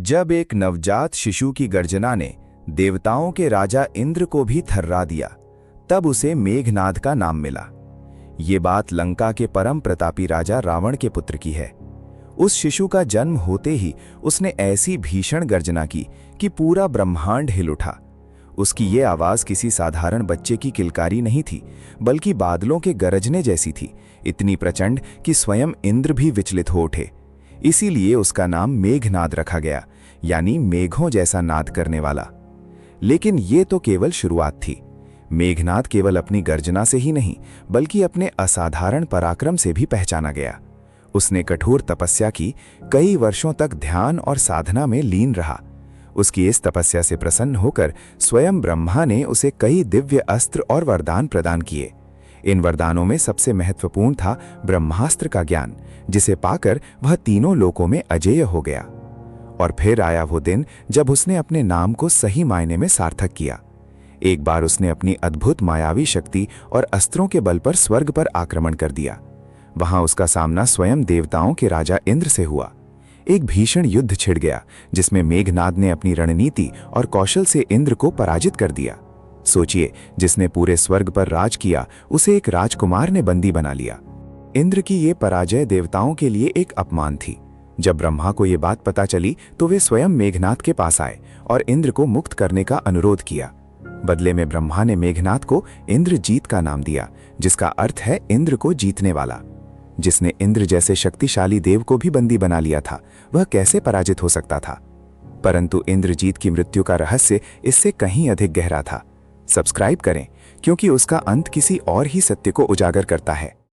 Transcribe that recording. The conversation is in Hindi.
जब एक नवजात शिशु की गर्जना ने देवताओं के राजा इंद्र को भी थर्रा दिया, तब उसे मेघनाद का नाम मिला। ये बात लंका के परम प्रतापी राजा रावण के पुत्र की है। उस शिशु का जन्म होते ही उसने ऐसी भीषण गर्जना की कि पूरा ब्रह्मांड हिल उठा। उसकी ये आवाज किसी साधारण बच्चे की किलकारी नहीं थी, बल्कि बादलों के गरजने जैसी थी, इतनी प्रचंड कि स्वयं इंद्र भी विचलित हो उठे। इसीलिए उसका नाम मेघनाद रखा गया, यानी मेघों जैसा नाद करने वाला। लेकिन ये तो केवल शुरुआत थी। मेघनाद केवल अपनी गर्जना से ही नहीं, बल्कि अपने असाधारण पराक्रम से भी पहचाना गया। उसने कठोर तपस्या की, कई वर्षों तक ध्यान और साधना में लीन रहा। उसकी इस तपस्या से प्रसन्न होकर स्वयं ब्रह्मा ने उसे कई दिव्य अस्त्र और वरदान प्रदान किए। इन वरदानों में सबसे महत्वपूर्ण था ब्रह्मास्त्र का ज्ञान, जिसे पाकर वह तीनों लोकों में अजेय हो गया। और फिर आया वो दिन जब उसने अपने नाम को सही मायने में सार्थक किया। एक बार उसने अपनी अद्भुत मायावी शक्ति और अस्त्रों के बल पर स्वर्ग पर आक्रमण कर दिया। वहां उसका सामना स्वयं देवताओं के राजा इंद्र से हुआ। एक भीषण युद्ध छिड़ गया, जिसमें मेघनाद ने अपनी रणनीति और कौशल से इंद्र को पराजित कर दिया। सोचिए, जिसने पूरे स्वर्ग पर राज किया, उसे एक राजकुमार ने बंदी बना लिया। इंद्र की ये पराजय देवताओं के लिए एक अपमान थी। जब ब्रह्मा को ये बात पता चली तो वे स्वयं मेघनाद के पास आए और इंद्र को मुक्त करने का अनुरोध किया। बदले में ब्रह्मा ने मेघनाद को इंद्रजीत का नाम दिया, जिसका अर्थ है इंद्र को जीतने वाला। जिसने इंद्र जैसे शक्तिशाली देव को भी बंदी बना लिया था, वह कैसे पराजित हो सकता था? परंतु इंद्रजीत की मृत्यु का रहस्य इससे कहीं अधिक गहरा था। सब्सक्राइब करें, क्योंकि उसका अंत किसी और ही सत्य को उजागर करता है।